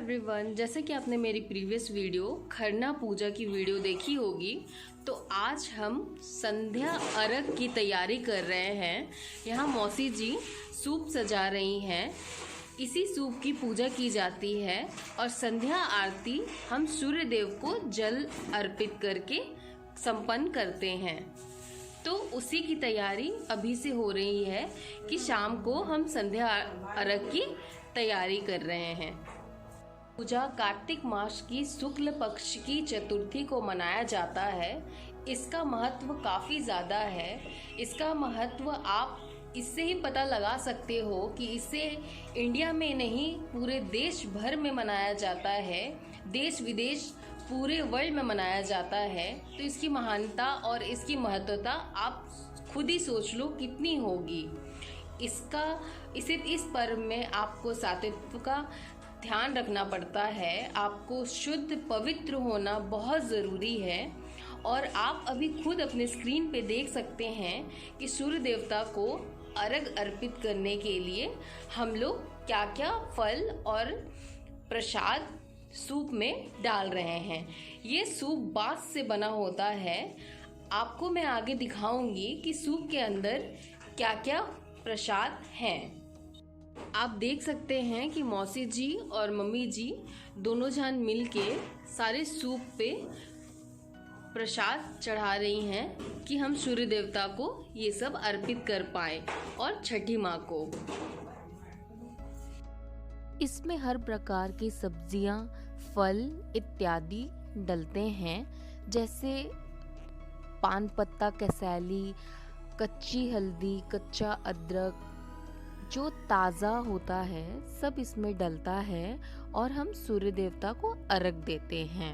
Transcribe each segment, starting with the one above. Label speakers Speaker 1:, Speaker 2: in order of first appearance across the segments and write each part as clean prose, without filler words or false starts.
Speaker 1: Everyone, जैसे कि आपने मेरी प्रीवियस वीडियो खरना पूजा की वीडियो देखी होगी, तो आज हम संध्या अर्घ की तैयारी कर रहे हैं। यहाँ मौसी जी सूप सजा रही हैं। इसी सूप की पूजा की जाती है और संध्या आरती हम सूर्य देव को जल अर्पित करके संपन्न करते हैं। तो उसी की तैयारी अभी से हो रही है कि शाम को हम संध्या अर्घ की तैयारी कर रहे हैं। पूजा कार्तिक मास की शुक्ल पक्ष की चतुर्थी को मनाया जाता है। इसका महत्व काफ़ी ज़्यादा है। इसका महत्व आप इससे ही पता लगा सकते हो कि इसे इंडिया में नहीं पूरे देश भर में मनाया जाता है। देश विदेश पूरे वर्ल्ड में मनाया जाता है। तो इसकी महानता और इसकी महत्वता आप खुद ही सोच लो कितनी होगी। इस पर्व में आपको सात्विक का ध्यान रखना पड़ता है। आपको शुद्ध पवित्र होना बहुत ज़रूरी है। और आप अभी खुद अपने स्क्रीन पे देख सकते हैं कि सूर्य देवता को अर्घ अर्पित करने के लिए हम लोग क्या क्या फल और प्रसाद सूप में डाल रहे हैं। ये सूप बांस से बना होता है। आपको मैं आगे दिखाऊंगी कि सूप के अंदर क्या क्या प्रसाद हैं। आप देख सकते हैं कि मौसी जी और मम्मी जी दोनों जन मिलके सारे सूप पे प्रसाद चढ़ा रही हैं कि हम सूर्य देवता को ये सब अर्पित कर पाए और छठी माँ को।
Speaker 2: इसमें हर प्रकार की सब्जियां, फल इत्यादि डलते हैं, जैसे पान पत्ता, कसैली, कच्ची हल्दी, कच्चा अदरक, जो ताज़ा होता है सब इसमें डलता है और हम सूर्य देवता को अर्घ देते हैं।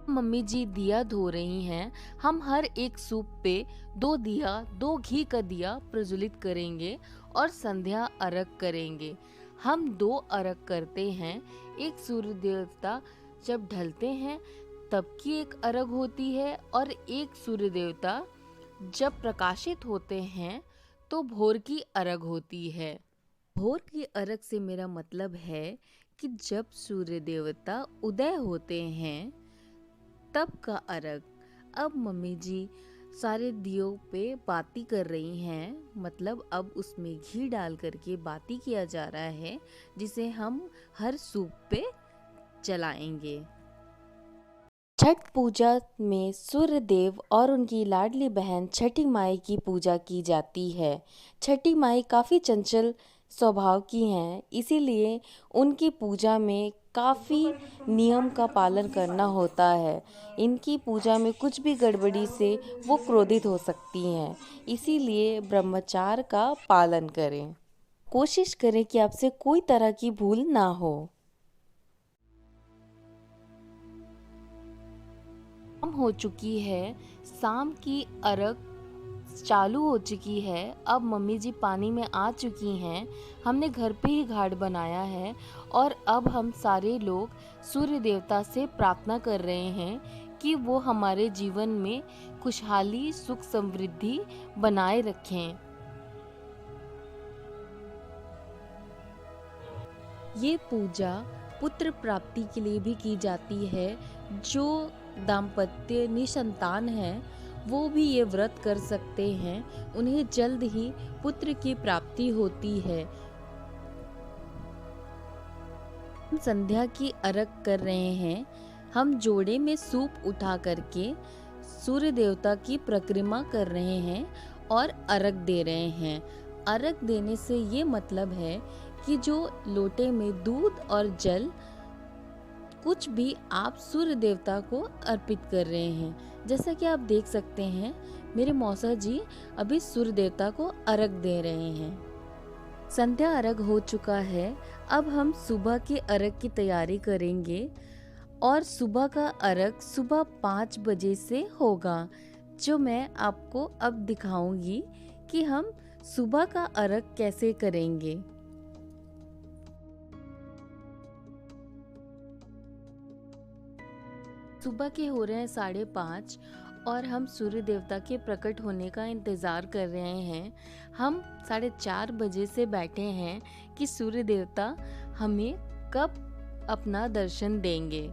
Speaker 2: मम्मी जी दिया धो रही हैं। हम हर एक सूप पे 2 दिया, 2 घी का दिया प्रज्वलित करेंगे और संध्या अर्घ करेंगे। हम 2 अर्घ करते हैं। एक सूर्य देवता जब ढलते हैं तब की एक अर्घ होती है और एक सूर्य देवता जब प्रकाशित होते हैं तो भोर की अर्घ होती है। भोर की अर्घ से मेरा मतलब है कि जब सूर्य देवता उदय होते हैं तब का अर्घ। अब मम्मी जी सारे दियों पे बाती कर रही हैं, मतलब अब उसमें घी डाल करके बाती किया जा रहा है, जिसे हम हर सूप पे जलाएंगे। छठ पूजा में सूर्य देव और उनकी लाडली बहन छठी माई की पूजा की जाती है। छठी माई काफ़ी चंचल स्वभाव की हैं, इसीलिए उनकी पूजा में काफ़ी नियम का पालन करना होता है। इनकी पूजा में कुछ भी गड़बड़ी से वो क्रोधित हो सकती हैं, इसीलिए ब्रह्मचार्य का पालन करें। कोशिश करें कि आपसे कोई तरह की भूल ना हो। हो चुकी है, शाम की अर्घ चालू हो चुकी है। अब मम्मी जी पानी में आ चुकी हैं। हमने घर पे ही घाट बनाया है और अब हम सारे लोग सूर्य देवता से प्रार्थना कर रहे हैं कि वो हमारे जीवन में खुशहाली, सुख, समृद्धि बनाए रखें। ये पूजा पुत्र प्राप्ति के लिए भी की जाती है। जो दाम्पत्य निसंतान हैं वो भी ये व्रत कर सकते हैं, उन्हें जल्द ही पुत्र की प्राप्ति होती है। हम संध्या की अर्घ कर रहे हैं। हम जोड़े में सूप उठा करके सूर्य देवता की परिक्रमा कर रहे हैं और अर्घ दे रहे हैं। अर्घ देने से ये मतलब है कि जो लोटे में दूध और जल कुछ भी आप सूर्य देवता को अर्पित कर रहे हैं। जैसा कि आप देख सकते हैं मेरे मौसा जी अभी सूर्य देवता को अर्घ दे रहे हैं। संध्या अर्घ हो चुका है। अब हम सुबह के अर्घ की तैयारी करेंगे और सुबह का अर्घ सुबह 5 बजे से होगा, जो मैं आपको अब दिखाऊंगी कि हम सुबह का अर्घ कैसे करेंगे। सुबह के हो रहे हैं 5:30 और हम सूर्य देवता के प्रकट होने का इंतज़ार कर रहे हैं। हम 4:30 बजे से बैठे हैं कि सूर्य देवता हमें कब अपना दर्शन देंगे।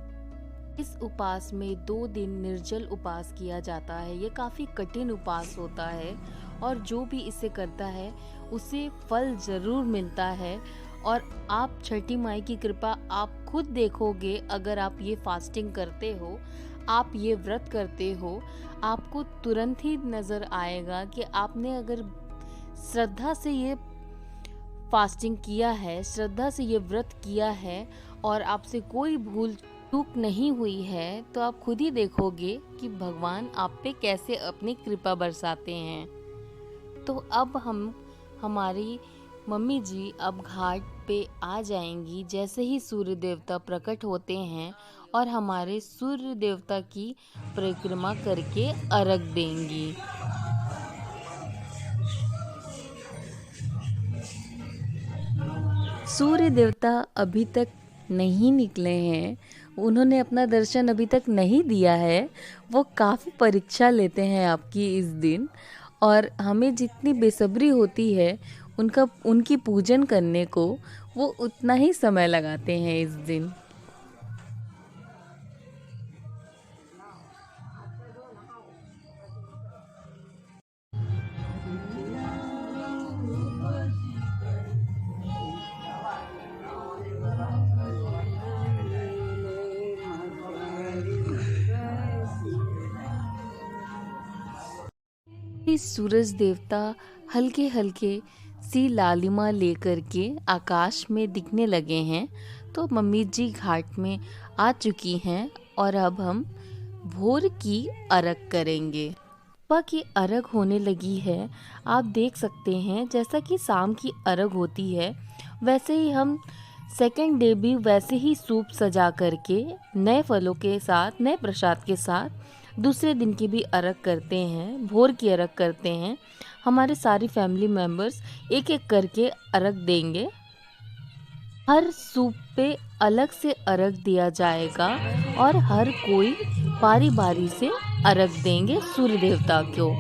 Speaker 2: इस उपवास में 2 दिन निर्जल उपवास किया जाता है। ये काफ़ी कठिन उपवास होता है और जो भी इसे करता है उसे फल ज़रूर मिलता है। और आप छठी माई की कृपा आप खुद देखोगे। अगर आप ये फास्टिंग करते हो, आप ये व्रत करते हो, आपको तुरंत ही नज़र आएगा कि आपने अगर श्रद्धा से ये फास्टिंग किया है, श्रद्धा से ये व्रत किया है और आपसे कोई भूल चूक नहीं हुई है, तो आप खुद ही देखोगे कि भगवान आप पे कैसे अपनी कृपा बरसाते हैं। तो अब हमारी मम्मी जी अब घाट पे आ जाएंगी जैसे ही सूर्य देवता प्रकट होते हैं और हमारे सूर्य देवता की परिक्रमा करके अर्घ देंगी। सूर्य देवता अभी तक नहीं निकले हैं, उन्होंने अपना दर्शन अभी तक नहीं दिया है। वो काफ़ी परीक्षा लेते हैं आपकी इस दिन और हमें जितनी बेसब्री होती है उनकी पूजन करने को, वो उतना ही समय लगाते हैं इस दिन। सूरज देवता हल्के हल्के सी लालिमा लेकर के आकाश में दिखने लगे हैं। तो मम्मी जी घाट में आ चुकी हैं और अब हम भोर की अर्घ करेंगे। सुबह की अर्घ होने लगी है। आप देख सकते हैं जैसा कि शाम की अर्घ होती है वैसे ही हम सेकेंड डे भी वैसे ही सूप सजा करके नए फलों के साथ, नए प्रसाद के साथ दूसरे दिन की भी अर्घ करते हैं, भोर की अर्घ करते हैं। हमारे सारी फैमिली मेम्बर्स एक एक करके अर्घ देंगे। हर सूप पे अलग से अर्घ दिया जाएगा और हर कोई बारी बारी से अर्घ देंगे सूर्य देवता को।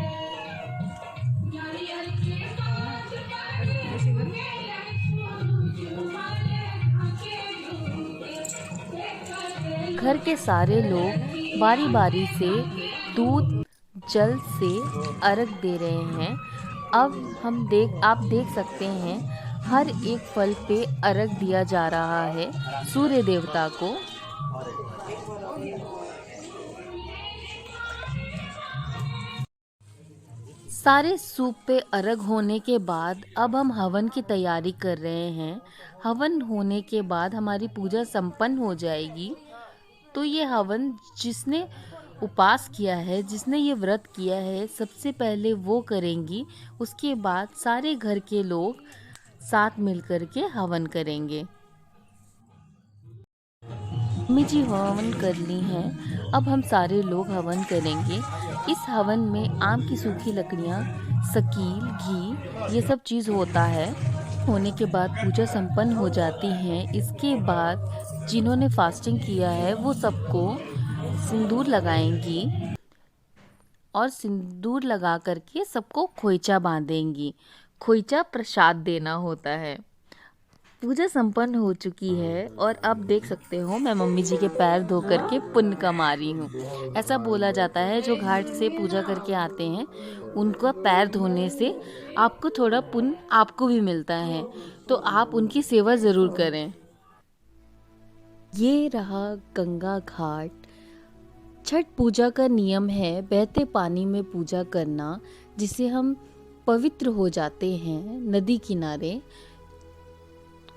Speaker 2: घर के सारे लोग बारी बारी से दूध जल से अर्घ दे रहे हैं। अब आप देख सकते हैं हर एक फल पे अर्घ दिया जा रहा है सूर्य देवता को। सारे सूप पे अर्घ होने के बाद अब हम हवन की तैयारी कर रहे हैं। हवन होने के बाद हमारी पूजा संपन्न हो जाएगी। तो ये हवन जिसने उपवास किया है, जिसने ये व्रत किया है, सबसे पहले वो करेंगी। उसके बाद सारे घर के लोग साथ मिलकर के हवन करेंगे। मम्मी जी हवन कर ली हैं, अब हम सारे लोग हवन करेंगे। इस हवन में आम की सूखी लकड़ियाँ, सकील, घी, ये सब चीज़ होता है। होने के बाद पूजा संपन्न हो जाती है। इसके बाद जिन्होंने फास्टिंग किया है वो सबको सिंदूर लगाएंगी और सिंदूर लगा करके सबको खोइचा बांधेंगी। खोइचा प्रसाद देना होता है। पूजा संपन्न हो चुकी है और अब देख सकते हो मैं मम्मी जी के पैर धो करके पुण्य कमा रही हूँ। ऐसा बोला जाता है जो घाट से पूजा करके आते हैं उनका पैर धोने से आपको थोड़ा पुण्य आपको भी मिलता है, तो आप उनकी सेवा ज़रूर करें। ये रहा गंगा घाट। छठ पूजा का नियम है बहते पानी में पूजा करना, जिससे हम पवित्र हो जाते हैं। नदी किनारे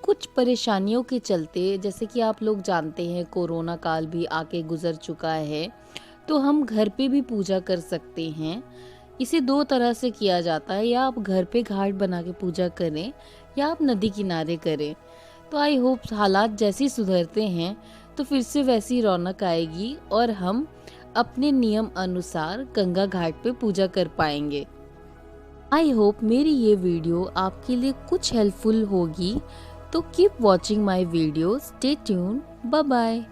Speaker 2: कुछ परेशानियों के चलते, जैसे कि आप लोग जानते हैं कोरोना काल भी आके गुजर चुका है, तो हम घर पे भी पूजा कर सकते हैं। इसे 2 तरह से किया जाता है, या आप घर पे घाट बना के पूजा करें या आप नदी किनारे करें। तो आई होप हालात जैसे सुधरते हैं तो फिर से वैसी रौनक आएगी और हम अपने नियम अनुसार गंगा घाट पे पूजा कर पाएंगे। आई होप मेरी ये वीडियो आपके लिए कुछ हेल्पफुल होगी। तो keep watching my video, stay tune, bye bye.